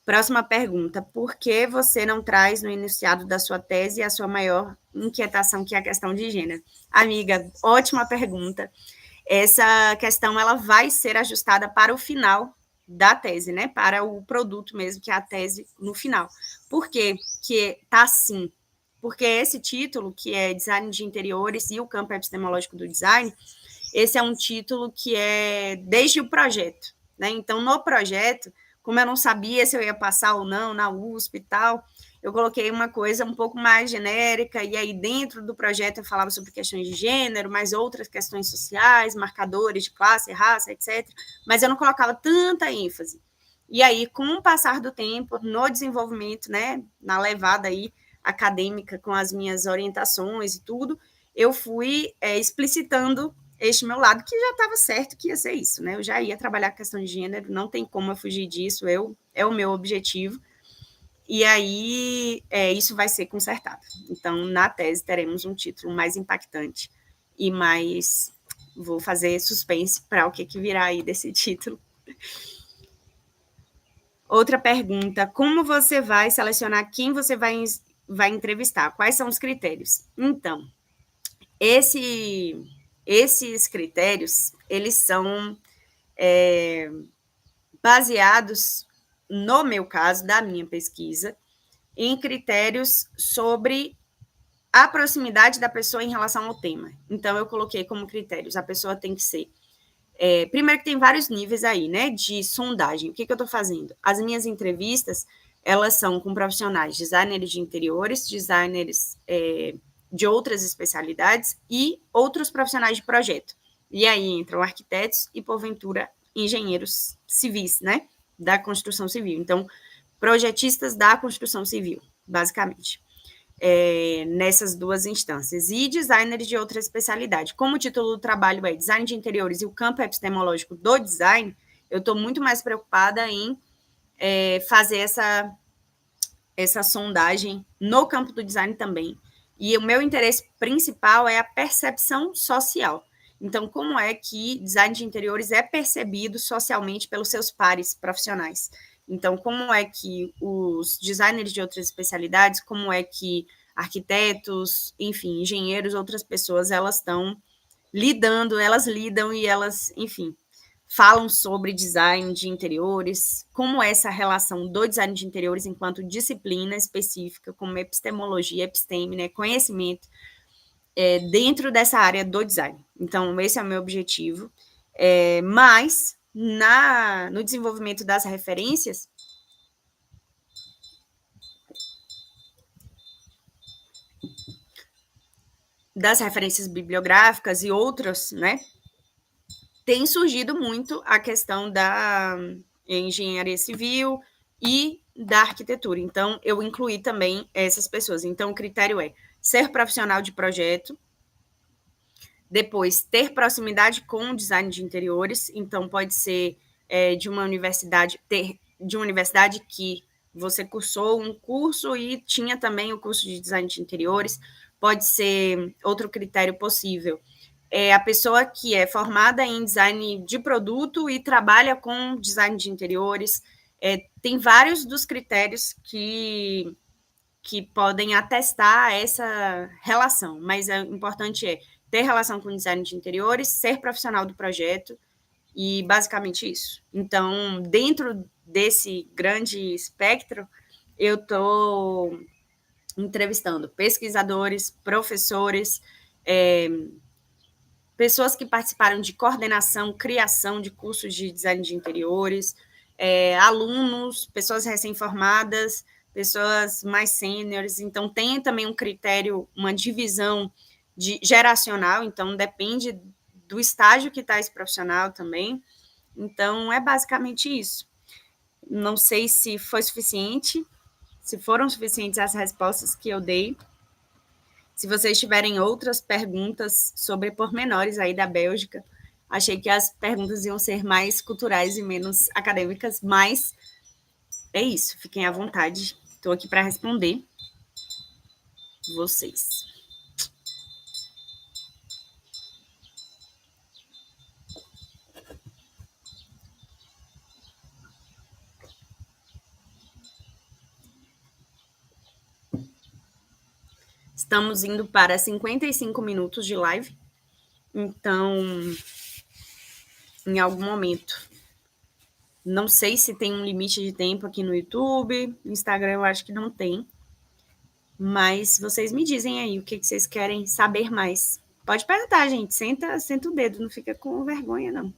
Próxima pergunta. Por que você não traz no enunciado da sua tese a sua maior inquietação, que é a questão de gênero? Amiga, ótima pergunta. Essa questão ela vai ser ajustada para o final da tese, né? Para o produto mesmo, que é a tese no final. Por quê que tá assim? Porque esse título, que é Design de Interiores e o Campo Epistemológico do Design, esse é um título que é desde o projeto, né? Então, no projeto, como eu não sabia se eu ia passar ou não na USP e tal, eu coloquei uma coisa um pouco mais genérica, e aí dentro do projeto eu falava sobre questões de gênero, mas outras questões sociais, marcadores de classe, raça, etc. Mas eu não colocava tanta ênfase. E aí, com o passar do tempo, no desenvolvimento, né, na levada aí acadêmica, com as minhas orientações e tudo, eu fui explicitando este meu lado, que já estava certo que ia ser isso, né? Eu já ia trabalhar com questão de gênero, não tem como eu fugir disso, é o meu objetivo. E aí, isso vai ser consertado. Então, na tese, teremos um título mais impactante e mais... Vou fazer suspense para o que virá aí desse título. Outra pergunta, como você vai selecionar quem você vai entrevistar? Quais são os critérios? Então, esses critérios, eles são baseados, no meu caso, da minha pesquisa, em critérios sobre a proximidade da pessoa em relação ao tema. Então, eu coloquei como critérios, a pessoa tem que ser... primeiro que tem vários níveis aí, né, de sondagem. O que eu estou fazendo? As minhas entrevistas, elas são com profissionais, designers de interiores, designers de outras especialidades e outros profissionais de projeto. E aí entram arquitetos e, porventura, engenheiros civis, né, da construção civil. Então, projetistas da construção civil, basicamente. Nessas duas instâncias, e designers de outra especialidade. Como o título do trabalho é Design de Interiores e o Campo Epistemológico do Design, eu estou muito mais preocupada em fazer essa sondagem no campo do design também. E o meu interesse principal é a percepção social. Então, como é que design de interiores é percebido socialmente pelos seus pares profissionais? Então, como é que os designers de outras especialidades, como é que arquitetos, enfim, engenheiros, outras pessoas, elas estão lidando, elas lidam e elas, enfim, falam sobre design de interiores, como é essa relação do design de interiores enquanto disciplina específica, como epistemologia, episteme, né, conhecimento, dentro dessa área do design. Então, esse é o meu objetivo. Mas, no desenvolvimento das referências, bibliográficas e outras, né, tem surgido muito a questão da engenharia civil e da arquitetura. Então, eu incluí também essas pessoas. Então, o critério é ser profissional de projeto, depois ter proximidade com o design de interiores. Então, pode ser de uma universidade que você cursou um curso e tinha também o curso de design de interiores. Pode ser outro critério possível. A pessoa que é formada em design de produto e trabalha com design de interiores. Tem vários dos critérios que podem atestar essa relação, mas o importante é ter relação com design de interiores, ser profissional do projeto e basicamente isso. Então, dentro desse grande espectro, eu estou entrevistando pesquisadores, professores, pessoas que participaram de coordenação, criação de cursos de design de interiores, alunos, pessoas recém-formadas, pessoas mais sêniores. Então, tem também um critério, uma divisão geracional, então depende do estágio que está esse profissional também. Então, é basicamente isso. Não sei se foi suficiente, se foram suficientes as respostas que eu dei. Se vocês tiverem outras perguntas sobre pormenores aí da Bélgica, achei que as perguntas iam ser mais culturais e menos acadêmicas, mas é isso, fiquem à vontade. Estou aqui para responder vocês. Estamos indo para 55 minutos de live, então, em algum momento, Não sei se tem um limite de tempo aqui no YouTube, no Instagram eu acho que não tem. Mas vocês me dizem aí o que vocês querem saber mais. Pode perguntar, gente. Senta o dedo, não fica com vergonha, não.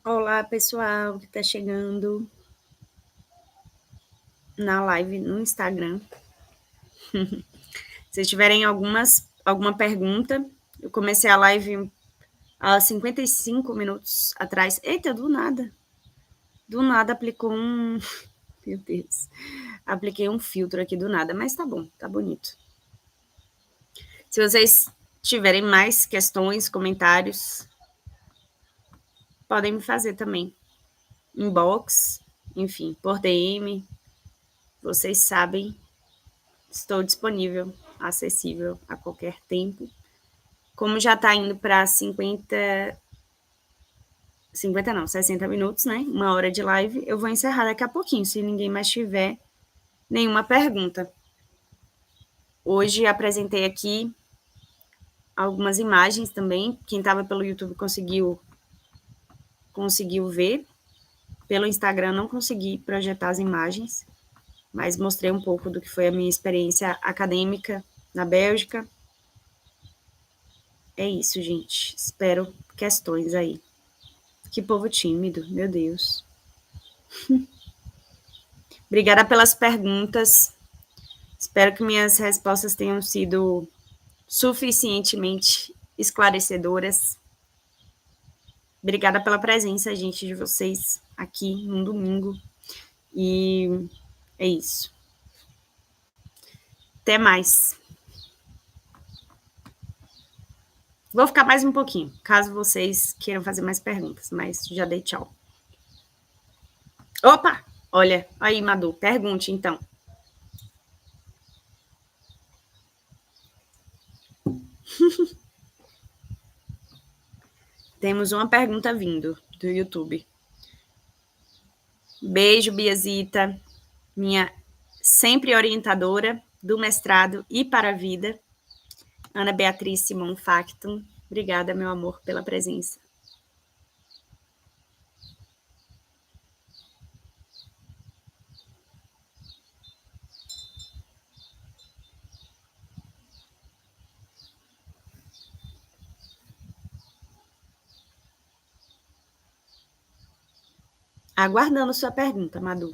Olá, pessoal que está chegando na live no Instagram. Se tiverem alguma pergunta, eu comecei a live há 55 minutos atrás. Eita, do nada. Do nada aplicou um... Meu Deus. Apliquei um filtro aqui do nada, mas tá bom, tá bonito. Se vocês tiverem mais questões, comentários, podem me fazer também. Inbox, enfim, por DM. Vocês sabem, estou disponível, acessível a qualquer tempo. Como já está indo para 50 não, 60 minutos, né? 1 hora de live, eu vou encerrar daqui a pouquinho, se ninguém mais tiver nenhuma pergunta. Hoje apresentei aqui algumas imagens também. Quem estava pelo YouTube conseguiu ver. Pelo Instagram não consegui projetar as imagens, mas mostrei um pouco do que foi a minha experiência acadêmica na Bélgica. É isso, gente. Espero questões aí. Que povo tímido, meu Deus. Obrigada pelas perguntas. Espero que minhas respostas tenham sido suficientemente esclarecedoras. Obrigada pela presença, gente, de vocês aqui num domingo. E é isso. Até mais. Vou ficar mais um pouquinho, caso vocês queiram fazer mais perguntas, mas já dei tchau. Opa! Olha, aí, Madu, pergunte então. Temos uma pergunta vindo do YouTube. Beijo, Biazita, minha sempre orientadora do mestrado e para a vida. Ana Beatriz Simon Factum. Obrigada, meu amor, pela presença. Aguardando sua pergunta, Madu.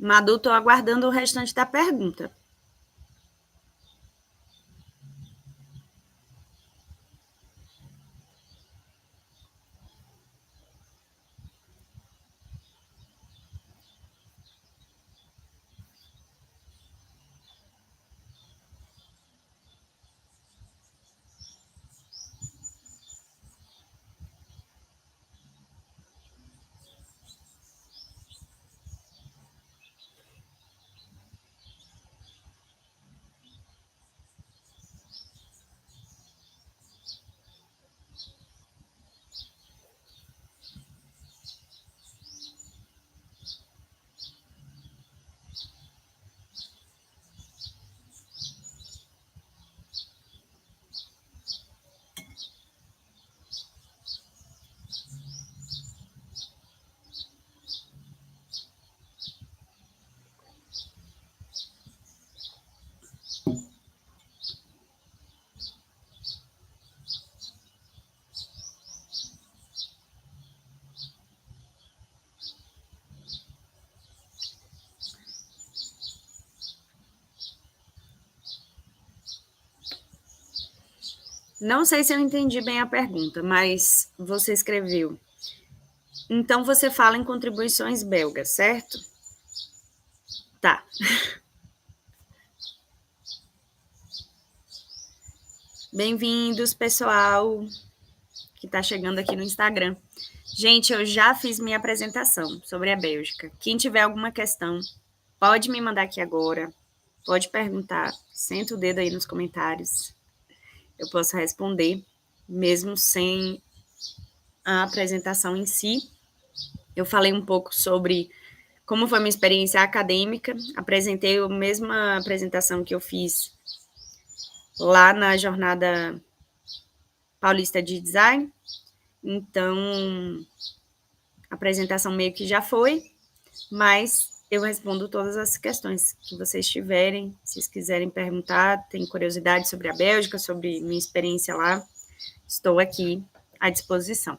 Madu, estou aguardando o restante da pergunta. Não sei se eu entendi bem a pergunta, mas você escreveu. Então, você fala em contribuições belgas, certo? Tá. Bem-vindos, pessoal, que está chegando aqui no Instagram. Gente, eu já fiz minha apresentação sobre a Bélgica. Quem tiver alguma questão, pode me mandar aqui agora. Pode perguntar. Senta o dedo aí nos comentários. Eu posso responder, mesmo sem a apresentação em si. Eu falei um pouco sobre como foi minha experiência acadêmica. Apresentei a mesma apresentação que eu fiz lá na Jornada Paulista de Design. Então, a apresentação meio que já foi, mas eu respondo todas as questões que vocês tiverem. Se vocês quiserem perguntar, tem curiosidade sobre a Bélgica, sobre minha experiência lá, estou aqui à disposição.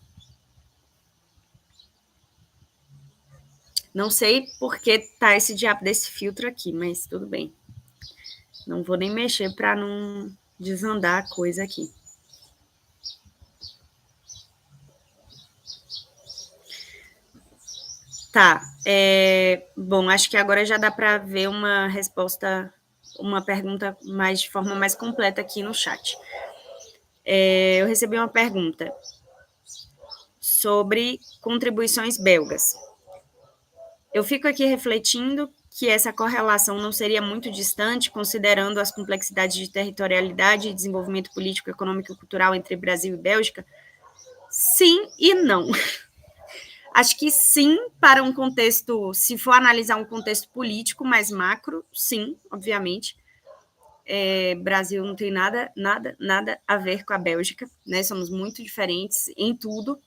Não sei por que tá esse diabo desse filtro aqui, mas tudo bem. Não vou nem mexer para não desandar a coisa aqui. Tá. Bom, acho que agora já dá para ver uma resposta, uma pergunta mais de forma mais completa aqui no chat. Eu recebi uma pergunta sobre contribuições belgas. Eu fico aqui refletindo que essa correlação não seria muito distante, considerando as complexidades de territorialidade e desenvolvimento político, econômico e cultural entre Brasil e Bélgica? Sim e não. Acho que sim, para um contexto, se for analisar um contexto político mais macro, sim, obviamente. Brasil não tem nada a ver com a Bélgica, né? Somos muito diferentes em tudo,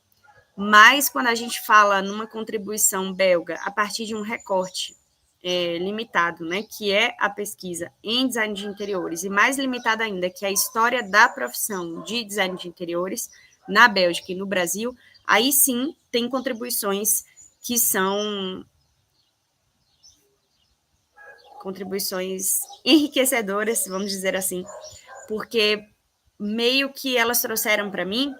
mas quando a gente fala numa contribuição belga a partir de um recorte limitado, né, que é a pesquisa em design de interiores, e mais limitado ainda, que é a história da profissão de design de interiores na Bélgica e no Brasil, aí sim tem contribuições que são contribuições enriquecedoras, vamos dizer assim, porque meio que elas trouxeram para mim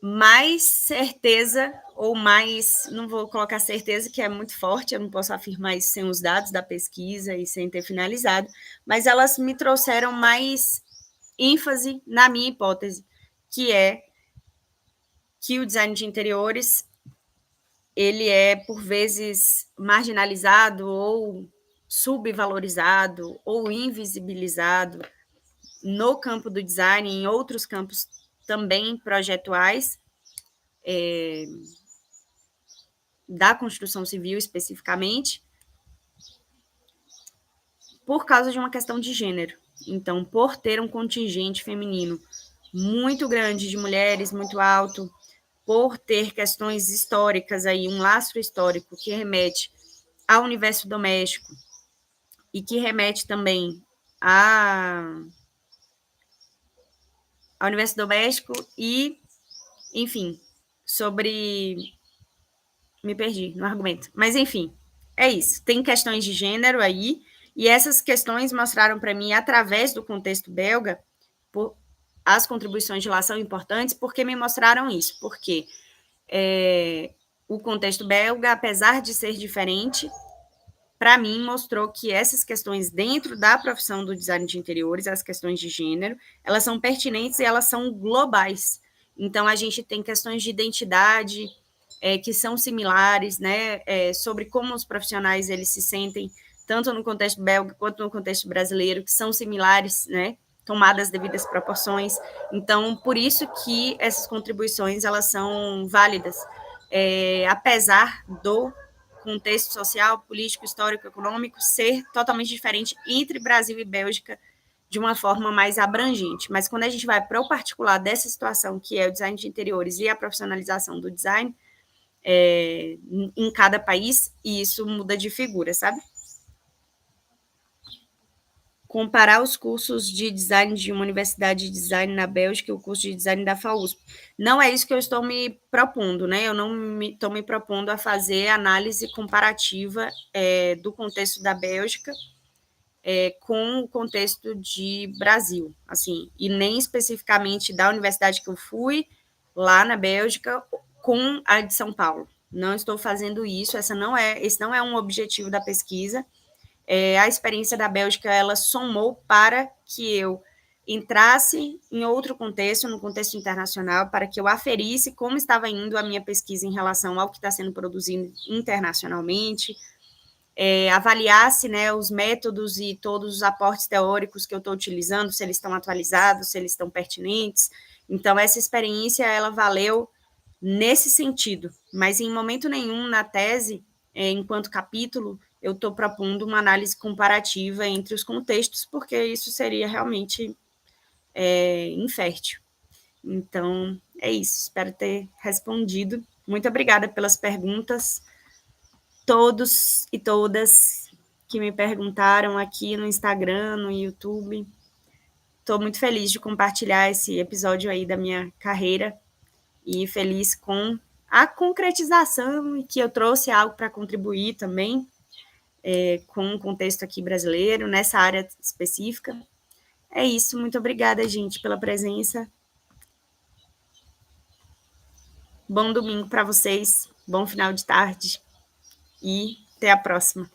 mais certeza, ou mais, não vou colocar certeza, que é muito forte, eu não posso afirmar isso sem os dados da pesquisa e sem ter finalizado, mas elas me trouxeram mais ênfase na minha hipótese, que é que o design de interiores ele é, por vezes, marginalizado ou subvalorizado ou invisibilizado no campo do design e em outros campos também projetuais, da construção civil especificamente, por causa de uma questão de gênero. Então, por ter um contingente feminino muito grande de mulheres, muito alto, por ter questões históricas aí, um lastro histórico que remete ao universo doméstico e que remete também ao universo doméstico e, enfim, sobre... Me perdi no argumento. Mas, enfim, é isso. Tem questões de gênero aí, e essas questões mostraram para mim, através do contexto belga, as contribuições de lá são importantes, porque me mostraram isso. Porque o contexto belga, apesar de ser diferente, para mim mostrou que essas questões dentro da profissão do design de interiores, as questões de gênero, elas são pertinentes e elas são globais. Então, a gente tem questões de identidade que são similares, né, sobre como os profissionais eles se sentem, tanto no contexto belga quanto no contexto brasileiro, que são similares, né, tomadas as devidas proporções. Então, por isso que essas contribuições elas são válidas, apesar do contexto social, político, histórico, econômico ser totalmente diferente entre Brasil e Bélgica de uma forma mais abrangente. Mas quando a gente vai para o particular dessa situação, que é o design de interiores e a profissionalização do design em cada país, e isso muda de figura, sabe? Comparar os cursos de design de uma universidade de design na Bélgica e o curso de design da FAUSP. Não é isso que eu estou me propondo, né? Eu não estou me propondo a fazer análise comparativa do contexto da Bélgica com o contexto de Brasil, assim, e nem especificamente da universidade que eu fui, lá na Bélgica, com a de São Paulo. Não estou fazendo isso, esse não é um objetivo da pesquisa. A experiência da Bélgica, ela somou para que eu entrasse em outro contexto, no contexto internacional, para que eu aferisse como estava indo a minha pesquisa em relação ao que está sendo produzido internacionalmente, avaliasse, né, os métodos e todos os aportes teóricos que eu estou utilizando, se eles estão atualizados, se eles estão pertinentes. Então, essa experiência, ela valeu nesse sentido, mas em momento nenhum na tese, enquanto capítulo, eu estou propondo uma análise comparativa entre os contextos, porque isso seria realmente infértil. Então, é isso. Espero ter respondido. Muito obrigada pelas perguntas, todos e todas que me perguntaram aqui no Instagram, no YouTube. Estou muito feliz de compartilhar esse episódio aí da minha carreira e feliz com a concretização e que eu trouxe algo para contribuir também com o contexto aqui brasileiro, nessa área específica. É isso, muito obrigada, gente, pela presença. Bom domingo para vocês, bom final de tarde e até a próxima.